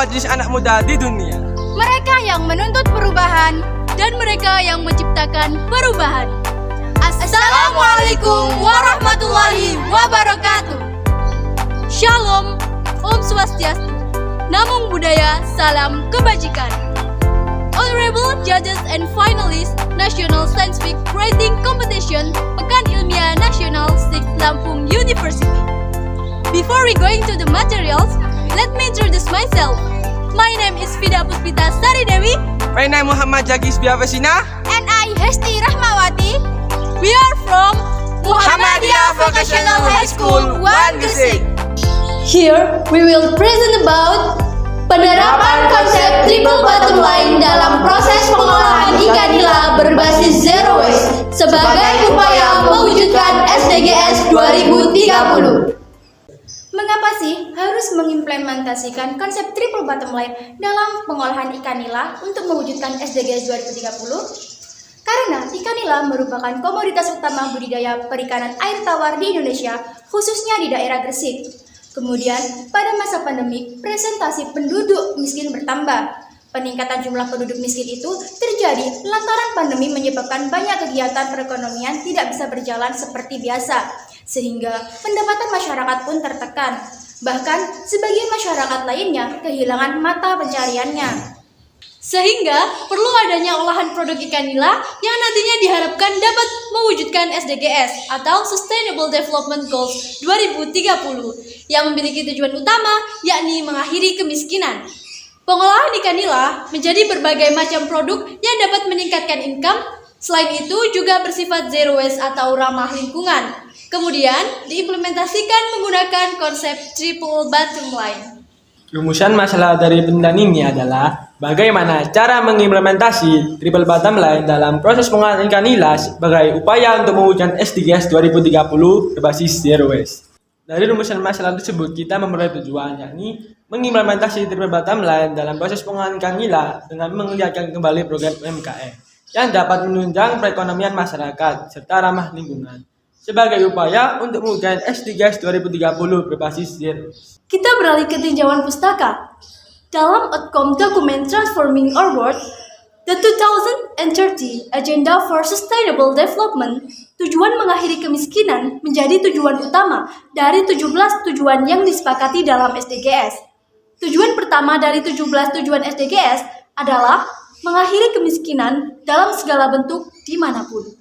majelis anak muda di dunia. Mereka yang menuntut perubahan dan mereka yang menciptakan perubahan. Assalamualaikum warahmatullahi wabarakatuh. Shalom, Om Swastiastu, Namo Buddhaya, Salam Kebajikan. Honorable Judges and Finalists National Scientific Writing Competition Pekan Ilmiah Nasional 6 Lampung University. Before we going to the materials, let me introduce myself. My name is Fida Puspita Sari Dewi. My name Muhammad Jagis Biavasina. And I, Hesti Rahmawati. We are from Muhammadiyah Vocational High School, 1 Gresik. Here, we will present about penerapan konsep triple bottom line dalam proses pengolahan ikan nila berbasis zero waste sebagai upaya mewujudkan SDGs 2030. Mengapa sih harus mengimplementasikan konsep triple bottom line dalam pengolahan ikan nila untuk mewujudkan SDGs 2030? Karena ikan nila merupakan komoditas utama budidaya perikanan air tawar di Indonesia, khususnya di daerah Gresik. Kemudian, pada masa pandemi, presentasi penduduk miskin bertambah. Peningkatan jumlah penduduk miskin itu terjadi lantaran pandemi menyebabkan banyak kegiatan perekonomian tidak bisa berjalan seperti biasa, sehingga pendapatan masyarakat pun tertekan. Bahkan, sebagian masyarakat lainnya kehilangan mata pencariannya. Sehingga perlu adanya olahan produk ikan nila yang nantinya diharapkan dapat mewujudkan SDGs atau Sustainable Development Goals 2030 yang memiliki tujuan utama yakni mengakhiri kemiskinan. Pengolahan ikan nila menjadi berbagai macam produk yang dapat meningkatkan income. Selain itu juga bersifat zero waste atau ramah lingkungan. Kemudian diimplementasikan menggunakan konsep triple bottom line. Rumusan masalah dari penelitian ini adalah bagaimana cara mengimplementasi triple bottom line dalam proses pengolahan ikan nila sebagai upaya untuk mewujudkan SDGs 2030 berbasis zero waste. Dari rumusan masalah tersebut kita memperoleh tujuan yakni mengimplementasi triple bottom line dalam proses pengolahan ikan nila dengan mengiakan kembali program UMKM yang dapat menunjang perekonomian masyarakat serta ramah lingkungan sebagai upaya untuk mewujudkan SDGs 2030 berbasis zero waste. Kita beralih ke tinjauan pustaka. Dalam outcome dokumen Transforming Our World, the 2030 Agenda for Sustainable Development, tujuan mengakhiri kemiskinan menjadi tujuan utama dari 17 tujuan yang disepakati dalam SDGs. Tujuan pertama dari 17 tujuan SDGs adalah mengakhiri kemiskinan dalam segala bentuk dimanapun.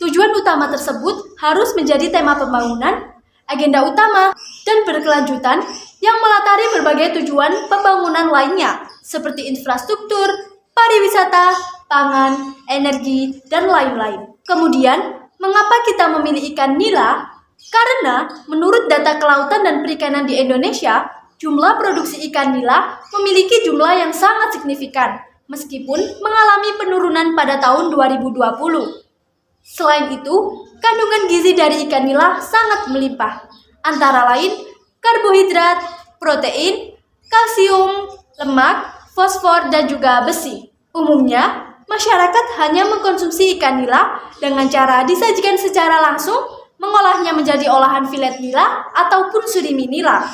Tujuan utama tersebut harus menjadi tema pembangunan, agenda utama, dan berkelanjutan yang melatari berbagai tujuan pembangunan lainnya seperti infrastruktur, pariwisata, pangan, energi, dan lain-lain. Kemudian, mengapa kita memilih ikan nila? Karena menurut data kelautan dan perikanan di Indonesia, jumlah produksi ikan nila memiliki jumlah yang sangat signifikan, meskipun mengalami penurunan pada tahun 2020. Selain itu, kandungan gizi dari ikan nila sangat melimpah, antara lain karbohidrat, protein, kalsium, lemak, fosfor, dan juga besi. Umumnya, masyarakat hanya mengkonsumsi ikan nila dengan cara disajikan secara langsung, mengolahnya menjadi olahan filet nila ataupun surimi nila,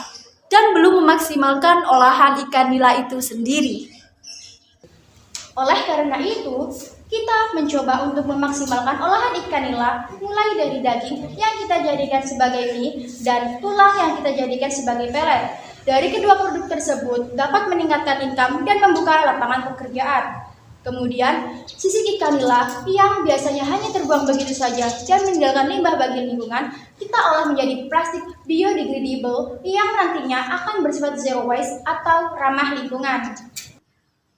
dan belum memaksimalkan olahan ikan nila itu sendiri. Oleh karena itu, kita mencoba untuk memaksimalkan olahan ikan nila mulai dari daging yang kita jadikan sebagai mie dan tulang yang kita jadikan sebagai pelet. Dari kedua produk tersebut dapat meningkatkan income dan membuka lapangan pekerjaan. Kemudian, sisik ikan nila yang biasanya hanya terbuang begitu saja dan meninggalkan limbah bagi lingkungan, kita olah menjadi plastik biodegradable yang nantinya akan bersifat zero waste atau ramah lingkungan.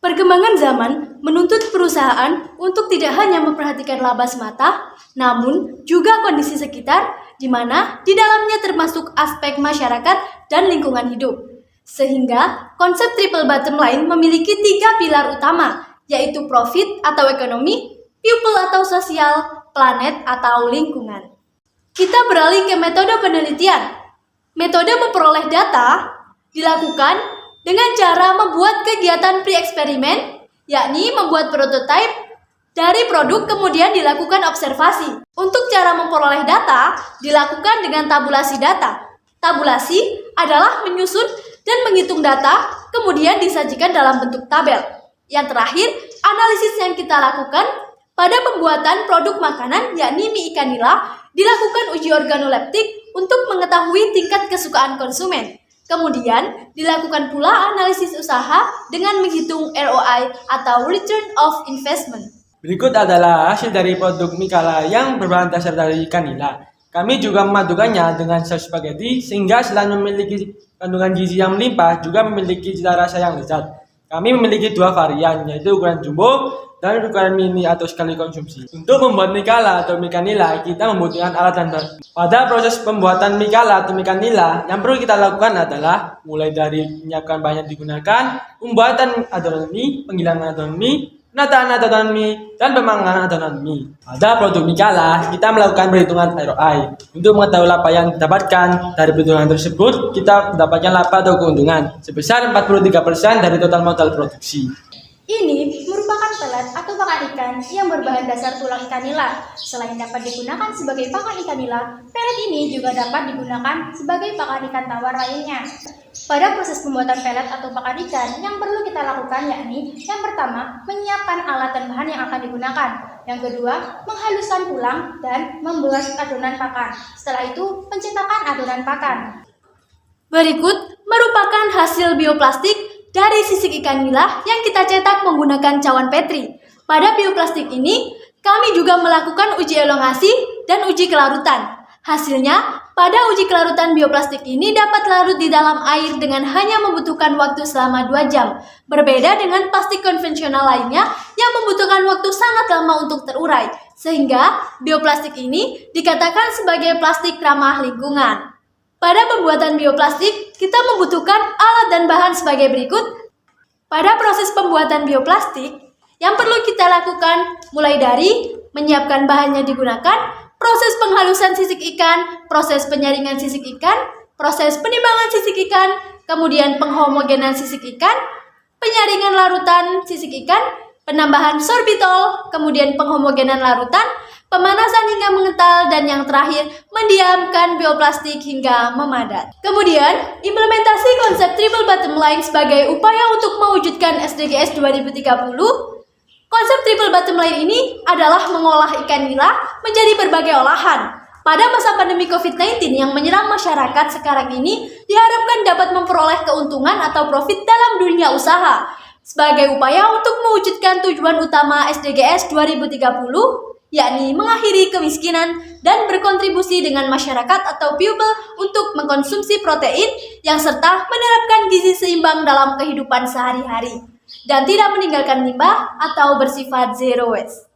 Perkembangan zaman menuntut perusahaan untuk tidak hanya memperhatikan laba semata, namun juga kondisi sekitar, di mana di dalamnya termasuk aspek masyarakat dan lingkungan hidup. Sehingga konsep triple bottom line memiliki 3 pilar utama, yaitu profit atau ekonomi, people atau sosial, planet atau lingkungan. Kita beralih ke metode penelitian. Metode memperoleh data dilakukan dengan cara membuat kegiatan pre-eksperimen, yakni membuat prototipe dari produk kemudian dilakukan observasi. Untuk cara memperoleh data dilakukan dengan tabulasi data. Tabulasi adalah menyusun dan menghitung data, kemudian disajikan dalam bentuk tabel. Yang terakhir, analisis yang kita lakukan pada pembuatan produk makanan yakni mie ikan nila, dilakukan uji organoleptik untuk mengetahui tingkat kesukaan konsumen. Kemudian, dilakukan pula analisis usaha dengan menghitung ROI atau Return of Investment. Berikut adalah hasil dari produk mie kala yang berbahan dasar dari ikan nila. Kami juga memadukannya dengan saus spaghetti sehingga selain memiliki kandungan gizi yang melimpah juga memiliki cita rasa yang lezat. Kami memiliki dua varian yaitu ukuran jumbo dan ukuran mini atau sekali konsumsi. Untuk membuat mie kala atau mie ikan nila kita membutuhkan alat dan bahan. Pada proses pembuatan mie kala atau mie ikan nila yang perlu kita lakukan adalah mulai dari menyiapkan bahan yang digunakan, pembuatan adonan mie, penggilingan adonan mie, penataan adonan mie, dan pemanggangan adonan mie. Pada produk mie kala, kita melakukan perhitungan ROI. Untuk mengetahui laba yang didapatkan dari perhitungan tersebut, kita mendapatkan laba atau keuntungan sebesar 43% dari total modal produksi. Ini merupakan pelet atau pakan ikan yang berbahan dasar tulang ikan nila. Selain dapat digunakan sebagai pakan ikan nila, pelet ini juga dapat digunakan sebagai pakan ikan tawar lainnya. Pada proses pembuatan pelet atau pakan ikan, yang perlu kita lakukan yakni yang pertama, menyiapkan alat dan bahan yang akan digunakan. Yang kedua, menghaluskan tulang dan membuat adonan pakan. Setelah itu, pencetakan adonan pakan. Berikut merupakan hasil bioplastik dari sisik ikan nila yang kita cetak menggunakan cawan Petri. Pada bioplastik ini, kami juga melakukan uji elongasi dan uji kelarutan. Hasilnya, pada uji kelarutan bioplastik ini dapat larut di dalam air dengan hanya membutuhkan waktu selama 2 jam. Berbeda dengan plastik konvensional lainnya yang membutuhkan waktu sangat lama untuk terurai. Sehingga, bioplastik ini dikatakan sebagai plastik ramah lingkungan. Pada pembuatan bioplastik, kita membutuhkan alat dan bahan sebagai berikut. Pada proses pembuatan bioplastik, yang perlu kita lakukan mulai dari menyiapkan bahan yang digunakan, proses penghalusan sisik ikan, proses penyaringan sisik ikan, proses penimbangan sisik ikan, kemudian penghomogenan sisik ikan, penyaringan larutan sisik ikan, penambahan sorbitol, kemudian penghomogenan larutan, pemanasan hingga mengental, dan yang terakhir, mendiamkan bioplastik hingga memadat. Kemudian, implementasi konsep triple bottom line sebagai upaya untuk mewujudkan SDGs 2030. Konsep triple bottom line ini adalah mengolah ikan nila menjadi berbagai olahan. Pada masa pandemi COVID-19 yang menyerang masyarakat sekarang ini, diharapkan dapat memperoleh keuntungan atau profit dalam dunia usaha. Sebagai upaya untuk mewujudkan tujuan utama SDGs 2030, yakni mengakhiri kemiskinan dan berkontribusi dengan masyarakat atau people untuk mengkonsumsi protein yang serta menerapkan gizi seimbang dalam kehidupan sehari-hari dan tidak meninggalkan limbah atau bersifat zero waste.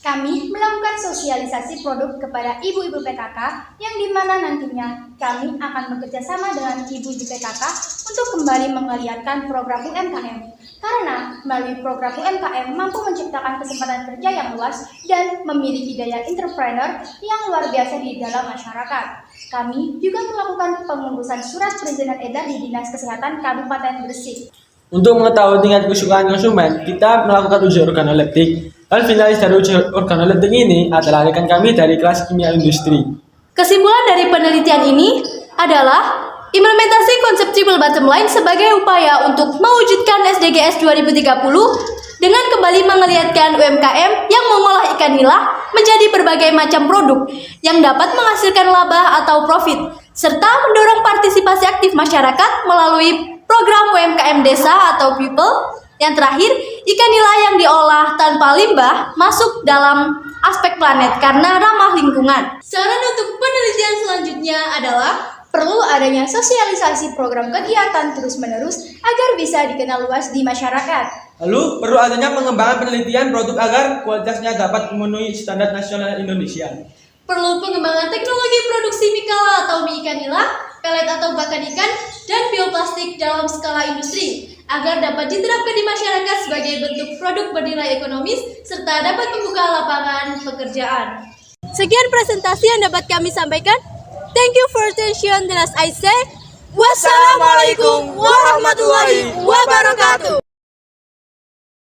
Kami melakukan sosialisasi produk kepada ibu-ibu PKK yang dimana nantinya kami akan bekerja sama dengan ibu-ibu PKK untuk kembali menggeliatkan program UMKM. Karena melalui program UMKM mampu menciptakan kesempatan kerja yang luas dan memiliki daya entrepreneur yang luar biasa di dalam masyarakat. Kami juga melakukan pengurusan surat perizinan edar di Dinas Kesehatan Kabupaten Gresik. Untuk mengetahui tingkat kesukaan konsumen, kita melakukan uji organoleptik. Dan finalis dari uji organoleptik ini adalah rekan kami dari kelas kimia industri. Kesimpulan dari penelitian ini adalah implementasi konsep triple bottom line sebagai upaya untuk mewujudkan SDGs 2030 dengan kembali mengeliatkan UMKM yang mengolah ikan nila menjadi berbagai macam produk yang dapat menghasilkan laba atau profit, serta mendorong partisipasi aktif masyarakat melalui program UMKM desa atau people. Yang terakhir, ikan nila yang diolah tanpa limbah masuk dalam aspek planet karena ramah lingkungan. Saran untuk penelitian selanjutnya adalah Perlu adanya sosialisasi program kegiatan terus-menerus agar bisa dikenal luas di masyarakat. Lalu, perlu adanya pengembangan penelitian produk agar kualitasnya dapat memenuhi standar nasional Indonesia. perlu pengembangan teknologi produksi mie kala atau mie ikan nila, pelet atau pakan ikan, dan bioplastik dalam skala industri agar dapat diterapkan di masyarakat sebagai bentuk produk bernilai ekonomis serta dapat membuka lapangan pekerjaan. Sekian presentasi yang dapat kami sampaikan. Thank you for attention, dan as I say, wassalamualaikum warahmatullahi wabarakatuh.